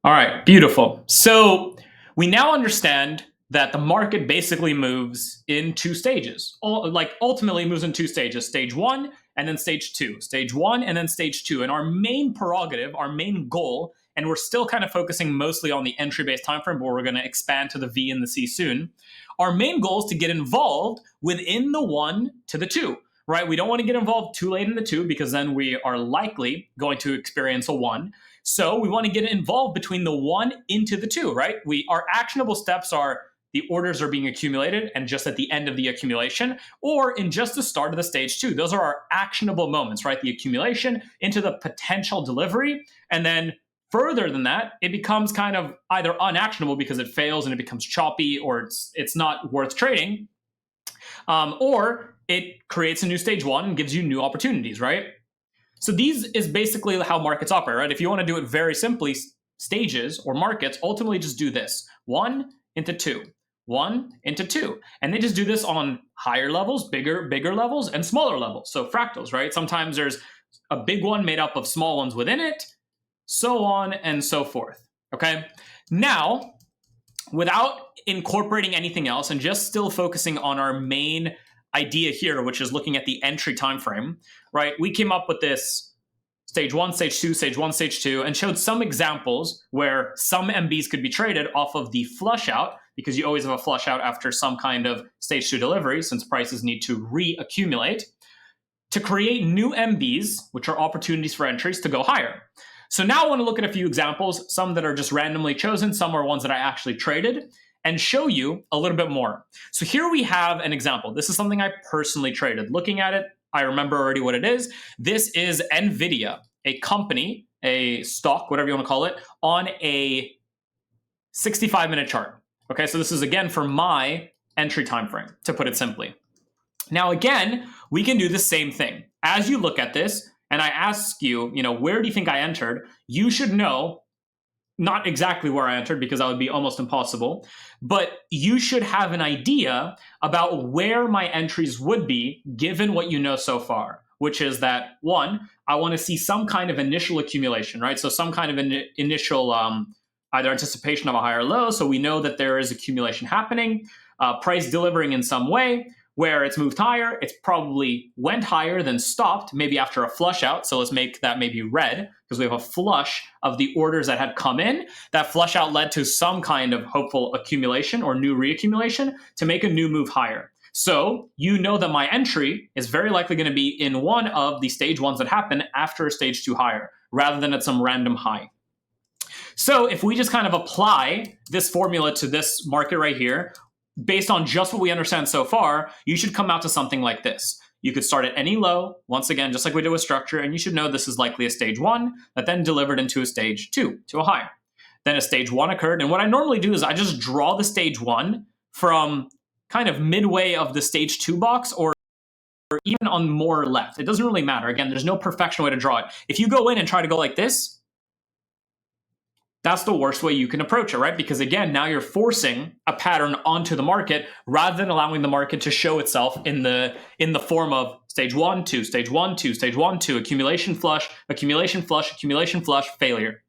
All right, beautiful. So we now understand that the market basically moves in two stages. Ultimately moves in two stages, stage one and then stage two. Stage one and then stage two. And our main prerogative, our main goal, and we're still kind of focusing mostly on the entry-based time frame, but we're going to expand to the V and the C soon. Our main goal is to get involved within the one to the two, right? We don't want to get involved too late in the two because then we are likely going to experience a one. So we want to get involved between the one into the two, right? Our actionable steps are the orders are being accumulated and just at the end of the accumulation, or in just the start of the stage two. Those are our actionable moments, right? The accumulation into the potential delivery. And then further than that, it becomes kind of either unactionable because it fails and it becomes choppy, or it's not worth trading, or it creates a new stage one and gives you new opportunities, right? So these is basically how markets operate, right? If you want to do it very simply, stages or markets ultimately just do this: one into two, one into two. And they just do this on higher levels, bigger levels, and smaller levels. So fractals, right? Sometimes there's a big one made up of small ones within it, so on and so forth, okay? Now, without incorporating anything else and just still focusing on our main idea here, which is looking at the entry time frame, right? We came up with this stage one, stage two, stage one, stage two, and showed some examples where some MBs could be traded off of the flush out, because you always have a flush out after some kind of stage two delivery, since prices need to reaccumulate, to create new MBs, which are opportunities for entries to go higher. So now I want to look at a few examples, some that are just randomly chosen, some are ones that I actually traded, and show you a little bit more. So here we have an example. This is something I personally traded. Looking at it, I remember already what it is. This is Nvidia, a company, a stock, whatever you want to call it, on a 65-minute chart. Okay, so this is again for my entry time frame, to put it simply. Now again, we can do the same thing. As you look at this, and I ask you, where do you think I entered? You should know, not exactly where I entered because that would be almost impossible, but you should have an idea about where my entries would be given what you know so far, which is that, one, I want to see some kind of initial accumulation, right? So some kind of initial either anticipation of a higher low, so we know that there is accumulation happening, price delivering in some way, where it's moved higher, it's probably went higher, then stopped, maybe after a flush out. So let's make that maybe red, because we have a flush of the orders that had come in. That flush out led to some kind of hopeful accumulation or new reaccumulation to make a new move higher. So you know that my entry is very likely going to be in one of the stage ones that happen after a stage two higher, rather than at some random high. So if we just kind of apply this formula to this market right here, based on just what we understand so far, you should come out to something like this. You could start at any low, once again, just like we did with structure, and you should know this is likely a stage one that then delivered into a stage two, to a higher. Then a stage one occurred, and what I normally do is I just draw the stage one from kind of midway of the stage two box, or even on more left. It doesn't really matter. Again, there's no perfection way to draw it. If you go in and try to go like this, that's the worst way you can approach it, right? Because again, now you're forcing a pattern onto the market rather than allowing the market to show itself in the form of stage one, two, stage one, two, stage one, two, accumulation flush, accumulation flush, accumulation flush, failure.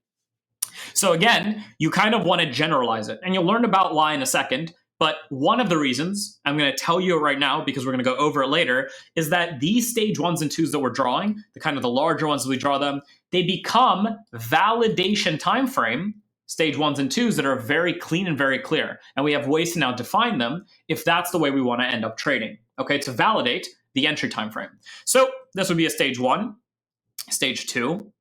So again, you kind of want to generalize it, and you'll learn about why in a second. But one of the reasons, I'm going to tell you right now because we're going to go over it later, is that these stage ones and twos that we're drawing, the kind of the larger ones as we draw them, they become validation time frame stage ones and twos that are very clean and very clear. And we have ways to now define them if that's the way we want to end up trading, okay, to validate the entry time frame. So this would be a stage one, stage two,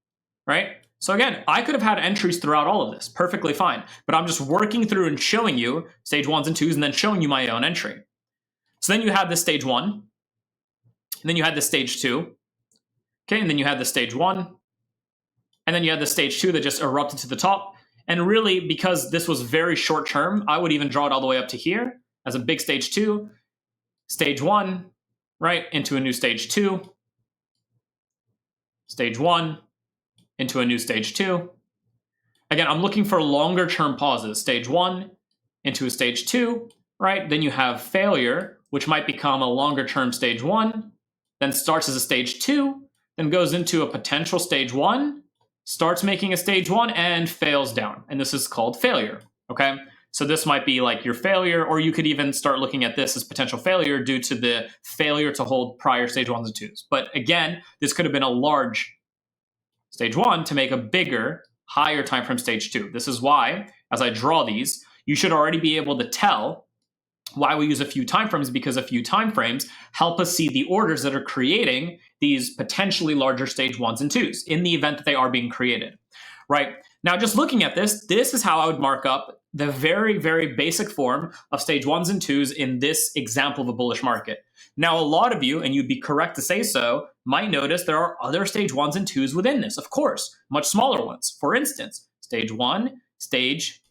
right? So again, I could have had entries throughout all of this, perfectly fine, but I'm just working through and showing you stage ones and twos and then showing you my own entry. So then you had this stage one, and then you had this stage two, okay, and then you had the stage one, and then you had the stage two that just erupted to the top. And really, because this was very short term, I would even draw it all the way up to here as a big stage two, stage one, right, into a new stage two, stage one, into a new stage two. Again, I'm looking for longer term pauses. Stage one into a stage two, right? Then you have failure, which might become a longer term stage one, then starts as a stage two, then goes into a potential stage one, starts making a stage one and fails down. And this is called failure, okay? So this might be like your failure, or you could even start looking at this as potential failure due to the failure to hold prior stage ones and twos. But again, this could have been a large stage one to make a bigger, higher time frame stage two. This is why, as I draw these, you should already be able to tell why we use a few time frames, because a few time frames help us see the orders that are creating these potentially larger stage ones and twos in the event that they are being created, right? Now, just looking at this is how I would mark up the very, very basic form of stage ones and twos in this example of a bullish market. Now, a lot of you, and you'd be correct to say so, might notice there are other stage ones and twos within this, of course, much smaller ones. For instance, stage one, stage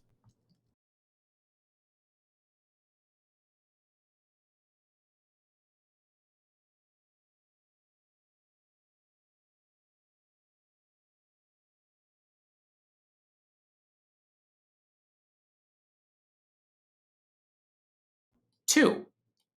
two.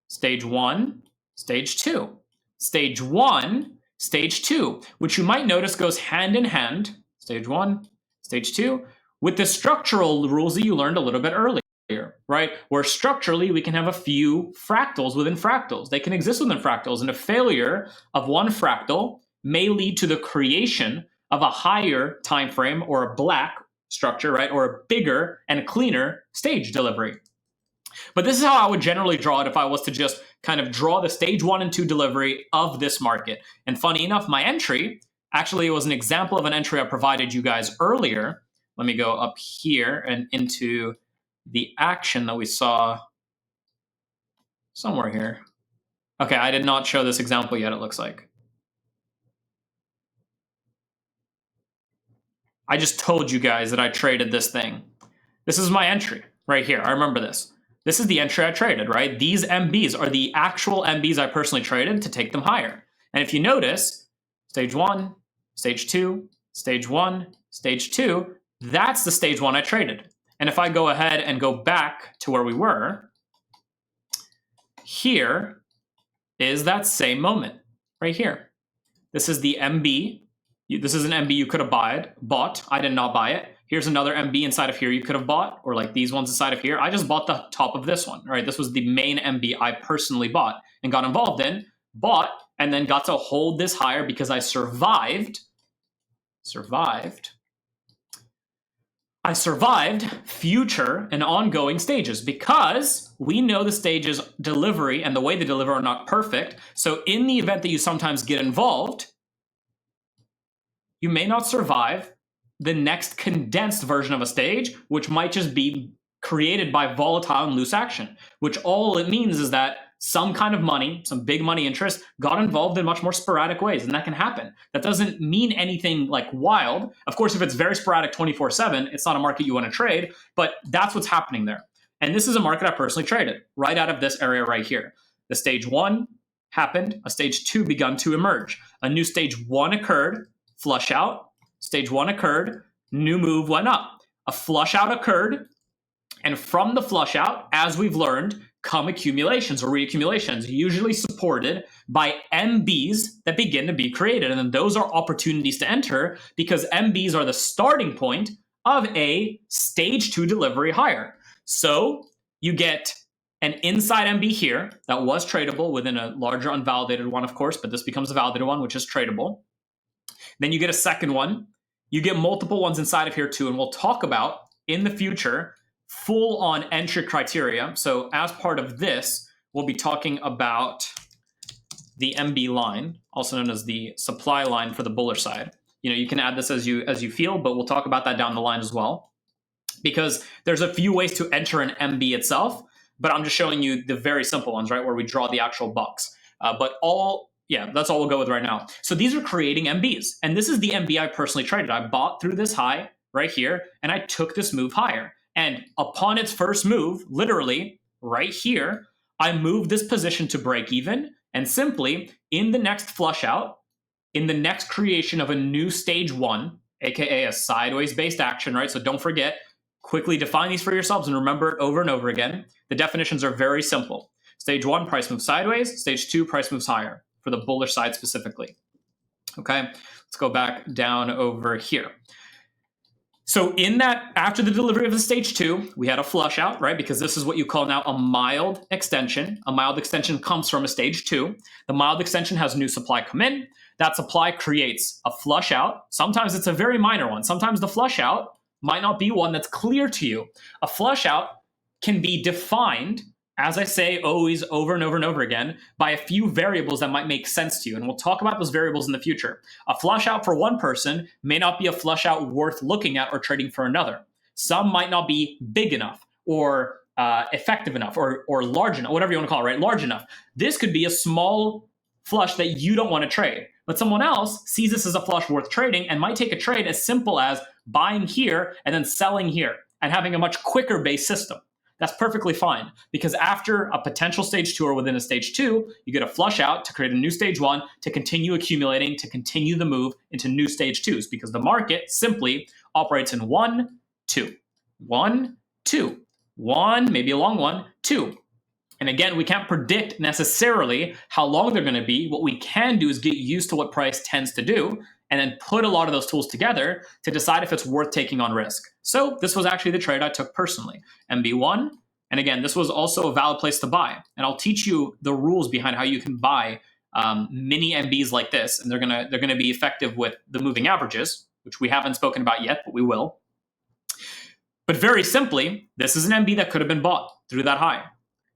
Stage one, stage two. Stage one, stage two, which you might notice goes hand in hand, stage one, stage two, with the structural rules that you learned a little bit earlier, right? Where structurally we can have a few fractals within fractals. They can exist within fractals, and a failure of one fractal may lead to the creation of a higher time frame or a black structure, right? Or a bigger and cleaner stage delivery. But this is how I would generally draw it if I was to just kind of draw the stage one and two delivery of this market. And funny enough, my entry actually was an example of an entry I provided you guys earlier. Let me go up here and into the action that we saw somewhere here. Okay, I did not show this example yet, it looks like. I just told you guys that I traded this thing. This is my entry right here. I remember this. This is the entry I traded, right? These MBs are the actual MBs I personally traded to take them higher. And if you notice, stage one, stage two, stage one, stage two, that's the stage one I traded. And if I go ahead and go back to where we were, here is that same moment right here. This is the MB. This is an MB you could have bought. I did not buy it. Here's another MB inside of here you could have bought, or like these ones inside of here. I just bought the top of this one, right? This was the main MB I personally bought and got involved in, bought, and then got to hold this higher because I survived future and ongoing stages, because we know the stages delivery and the way they deliver are not perfect. So in the event that you sometimes get involved, you may not survive the next condensed version of a stage, which might just be created by volatile and loose action, which all it means is that some kind of money, some big money interest, got involved in much more sporadic ways, and that can happen. That doesn't mean anything like wild. Of course, if it's very sporadic 24/7, it's not a market you want to trade, but that's what's happening there. And this is a market I personally traded right out of this area right here. The stage one happened, a stage two begun to emerge. A new stage one occurred, flush out, stage one occurred, new move went up. A flush out occurred, and from the flush out, as we've learned, come accumulations or reaccumulations, usually supported by MBs that begin to be created. And then those are opportunities to enter, because MBs are the starting point of a stage two delivery higher. So you get an inside MB here that was tradable within a larger unvalidated one, of course, but this becomes a validated one, which is tradable. Then you get a second one. You get multiple ones inside of here too, and we'll talk about in the future full on entry criteria. So as part of this, we'll be talking about the MB line, also known as the supply line for the bullish side. You know, you can add this as you feel, but we'll talk about that down the line as well, because there's a few ways to enter an MB itself, but I'm just showing you the very simple ones, right, where we draw the actual bucks. That's all we'll go with right now. So these are creating MBs, and this is the MB I personally traded. I bought through this high right here, and I took this move higher. And upon its first move, literally right here, I moved this position to break even, and simply in the next flush out, in the next creation of a new stage one, aka a sideways based action, right? So don't forget, quickly define these for yourselves and remember it over and over again. The definitions are very simple. Stage one, price moves sideways. Stage two, price moves higher, for the bullish side specifically. Okay, let's go back down over here. So in that, after the delivery of the stage 2, we had a flush out, right? Because this is what you call now a mild extension. A mild extension comes from a stage 2. The mild extension has new supply come in. That supply creates a flush out. Sometimes it's a very minor one. Sometimes the flush out might not be one that's clear to you. A flush out can be defined, as I say always over and over and over again, by a few variables that might make sense to you. And we'll talk about those variables in the future. A flush out for one person may not be a flush out worth looking at or trading for another. Some might not be big enough or effective enough or large enough, whatever you want to call it, right? Large enough. This could be a small flush that you don't want to trade. But someone else sees this as a flush worth trading and might take a trade as simple as buying here and then selling here and having a much quicker base system. That's perfectly fine, because after a potential stage 2 or within a stage 2, you get a flush out to create a new stage 1 to continue accumulating, to continue the move into new stage 2s, because the market simply operates in 1, 2, 1, 2, 1, maybe a long one, 2. And again, we can't predict necessarily how long they're going to be. What we can do is get used to what price tends to do and then put a lot of those tools together to decide if it's worth taking on risk. So this was actually the trade I took personally, MB1. And again, this was also a valid place to buy. And I'll teach you the rules behind how you can buy mini MBs like this. And they're gonna be effective with the moving averages, which we haven't spoken about yet, but we will. But very simply, this is an MB that could have been bought through that high.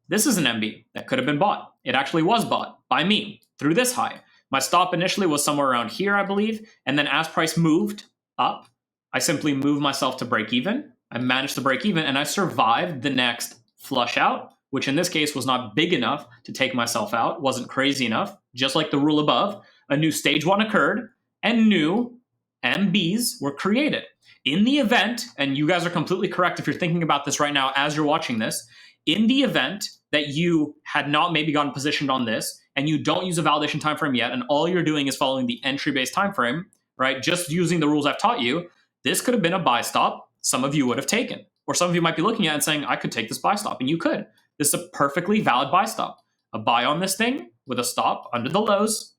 This is an MB that could have been bought. It actually was bought by me through this high. My stop initially was somewhere around here, I believe. And then as price moved up, I simply moved myself to break even. I managed to break even and I survived the next flush out, which in this case was not big enough to take myself out, wasn't crazy enough. Just like the rule above, a new stage 1 occurred and new MBs were created. In the event, and you guys are completely correct if you're thinking about this right now as you're watching this, in the event that you had not maybe gotten positioned on this and you don't use a validation time frame yet, and all you're doing is following the entry-based time frame, right? Just using the rules I've taught you, this could have been a buy stop some of you would have taken. Or some of you might be looking at it and saying, I could take this buy stop, and you could. This is a perfectly valid buy stop. A buy on this thing with a stop under the lows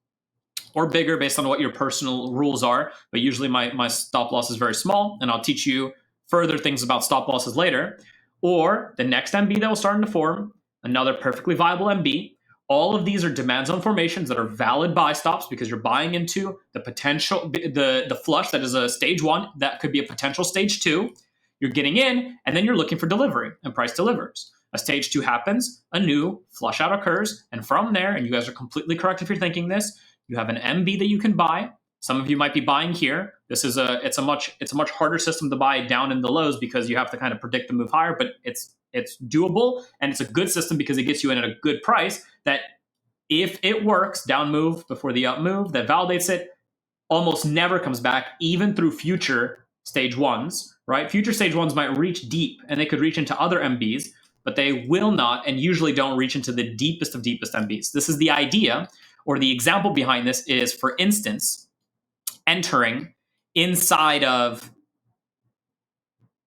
or bigger based on what your personal rules are. But usually my stop loss is very small, and I'll teach you further things about stop losses later. Or the next MB that will start to form, another perfectly viable MB. All of these are demand zone formations that are valid buy stops because you're buying into the potential, the flush that is a stage 1 that could be a potential stage 2. You're getting in, and then you're looking for delivery, and price delivers. A stage 2 happens, a new flush out occurs, and from there, and you guys are completely correct if you're thinking this, you have an MB that you can buy. Some of you might be buying here. This is it's a much harder system to buy down in the lows because you have to kind of predict the move higher, but it's doable, and it's a good system because it gets you in at a good price that if it works, down move before the up move, that validates it, almost never comes back, even through future stage 1s, right? Future stage 1s might reach deep, and they could reach into other MBs, but they will not and usually don't reach into the deepest of deepest MBs. This is the idea, or the example behind this is, for instance, entering inside of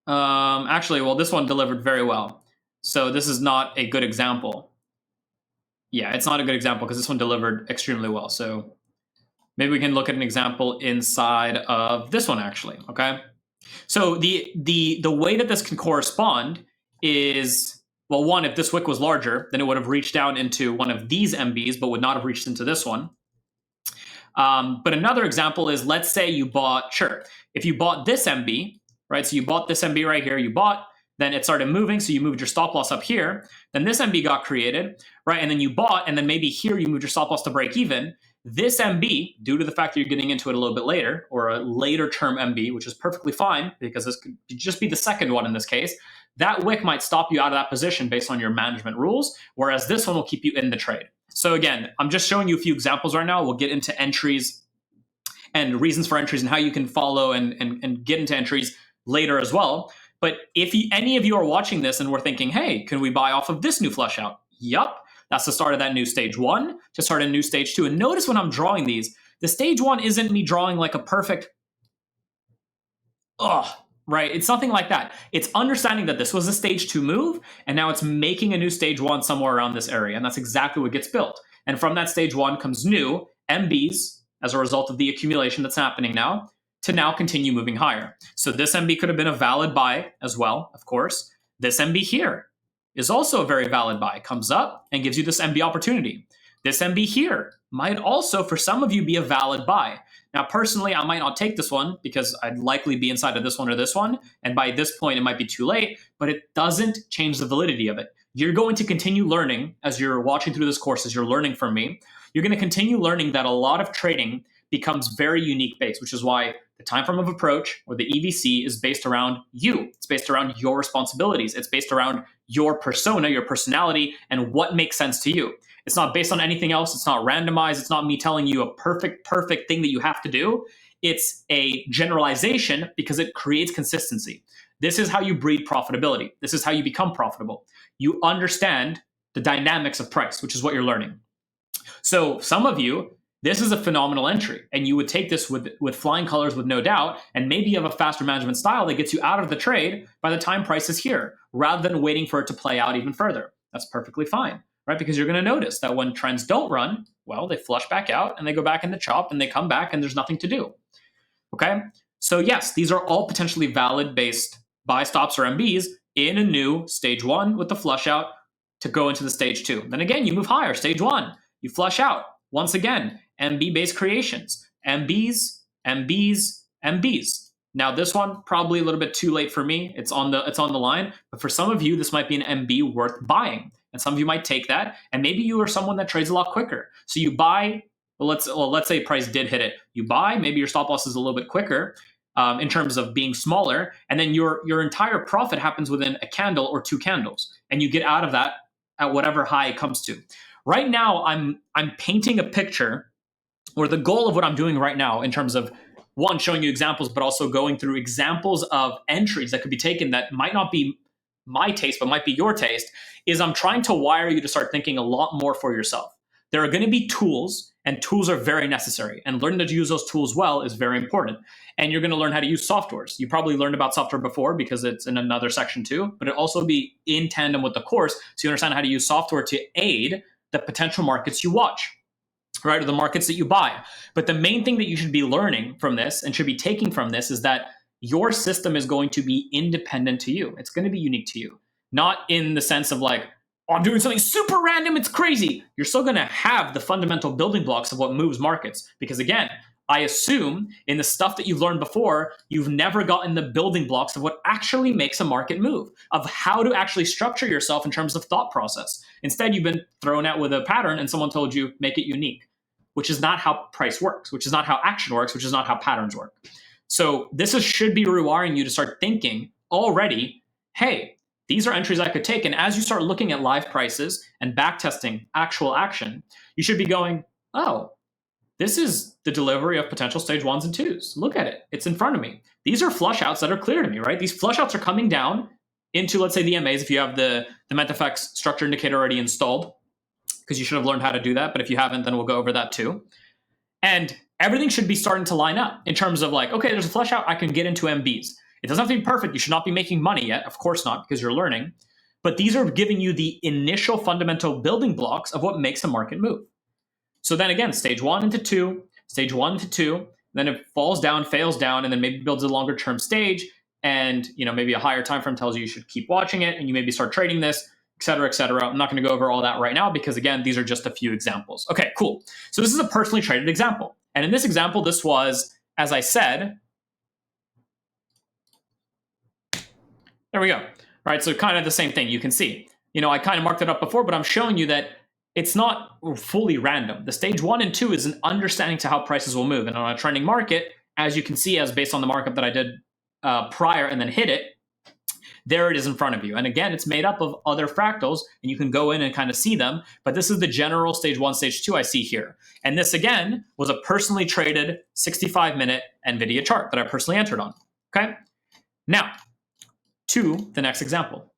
actually, well, this one delivered very well, so this is not a good example. Yeah, it's not a good example because this one delivered extremely well. So maybe we can look at an example inside of this one actually. Okay, so the way that this can correspond is, well, one, if this wick was larger, then it would have reached down into one of these MBs, but would not have reached into this one. But another example is, let's say you bought, if you bought this MB, right? So you bought this MB right here, you bought, then it started moving, so you moved your stop loss up here, then this MB got created, right? And then you bought, and then maybe here you moved your stop loss to break even. This MB, due to the fact that you're getting into it a little bit later, or a later term MB, which is perfectly fine, because this could just be the second one in this case, that wick might stop you out of that position based on your management rules, whereas this one will keep you in the trade. So again, I'm just showing you a few examples right now. We'll get into entries and reasons for entries and how you can follow and get into entries later as well. But if any of you are watching this and we're thinking, hey, can we buy off of this new flush out? Yup, that's the start of that new stage 1 to start a new stage 2. And notice when I'm drawing these, the stage 1 isn't me drawing like a perfect, right? It's nothing like that. It's understanding that this was a stage 2 move, and now it's making a new stage 1 somewhere around this area. And that's exactly what gets built. And from that stage 1 comes new MBs, as a result of the accumulation that's happening now to now continue moving higher. So this MB could have been a valid buy as well, of course. This MB here is also a very valid buy. Comes up and gives you this MB opportunity. This MB here might also, for some of you, be a valid buy. Now, personally, I might not take this one because I'd likely be inside of this one or this one. And by this point, it might be too late, but it doesn't change the validity of it. You're going to continue learning as you're watching through this course, as you're learning from me. You're going to continue learning that a lot of trading becomes very unique based, which is why the time frame of approach, or the EVC, is based around you. It's based around your responsibilities. It's based around your persona, your personality, and what makes sense to you. It's not based on anything else. It's not randomized. It's not me telling you a perfect thing that you have to do. It's a generalization because it creates consistency. This is how you breed profitability. This is how you become profitable. You understand the dynamics of price, which is what you're learning. So some of you, this is a phenomenal entry, and you would take this with flying colors, with no doubt, and maybe you have a faster management style that gets you out of the trade by the time price is here, rather than waiting for it to play out even further. That's perfectly fine, right? Because you're going to notice that when trends don't run, well, they flush back out and they go back in the chop and they come back and there's nothing to do. Okay? So yes, these are all potentially valid based buy stops or MBs in a new stage one with the flush out to go into the stage two. Then again, you move higher, stage one, you flush out. Once again, MB-based creations, MBs, MBs, MBs. Now this one, probably a little bit too late for me. It's on the line, but for some of you, this might be an MB worth buying. And some of you might take that, and maybe you are someone that trades a lot quicker. So you buy, let's say price did hit it. You buy, maybe your stop loss is a little bit quicker in terms of being smaller, and then your entire profit happens within a candle or two candles, and you get out of that at whatever high it comes to. Right now, I'm painting a picture, or the goal of what I'm doing right now in terms of, one, showing you examples, but also going through examples of entries that could be taken that might not be my taste, but might be your taste, is I'm trying to wire you to start thinking a lot more for yourself. There are going to be tools, and tools are very necessary. And learning to use those tools well is very important. And you're going to learn how to use softwares. You probably learned about software before because it's in another section too, but it also be in tandem with the course so you understand how to use software to aid the potential markets you watch, right? Or the markets that you buy. But the main thing that you should be learning from this and should be taking from this is that your system is going to be independent to you. It's going to be unique to you. Not in the sense of like, oh, I'm doing something super random, it's crazy. You're still going to have the fundamental building blocks of what moves markets. Because again, I assume in the stuff that you've learned before, you've never gotten the building blocks of what actually makes a market move, of how to actually structure yourself in terms of thought process. Instead, you've been thrown out with a pattern and someone told you, make it unique, which is not how price works, which is not how action works, which is not how patterns work. So this should be rewiring you to start thinking already, hey, these are entries I could take. And as you start looking at live prices and backtesting actual action, you should be going, oh, this is the delivery of potential stage ones and twos. Look at it. It's in front of me. These are flush outs that are clear to me, right? These flush outs are coming down into, let's say, the MAs if you have the MetaFX structure indicator already installed, because you should have learned how to do that. But if you haven't, then we'll go over that too. And everything should be starting to line up in terms of like, okay, there's a flush out, I can get into MBs. It doesn't have to be perfect. You should not be making money yet. Of course not, because you're learning. But these are giving you the initial fundamental building blocks of what makes a market move. So then again, stage one into two, stage one into two, then it falls down, fails down, and then maybe builds a longer term stage. And maybe a higher time frame tells you should keep watching it, and you maybe start trading this, et cetera, et cetera. I'm not going to go over all that right now because, again, these are just a few examples. Okay, cool. So this is a personally traded example. And in this example, this was, as I said, there we go. All right, so kind of the same thing. You can see, I kind of marked it up before, but I'm showing you that it's not fully random. The stage one and two is an understanding to how prices will move. And on a trending market, as you can see, as based on the markup that I did prior and then hit it, there it is in front of you. And again, it's made up of other fractals, and you can go in and kind of see them. But this is the general stage one, stage two I see here. And this, again, was a personally traded 65-minute NVIDIA chart that I personally entered on. Okay? Now, to the next example.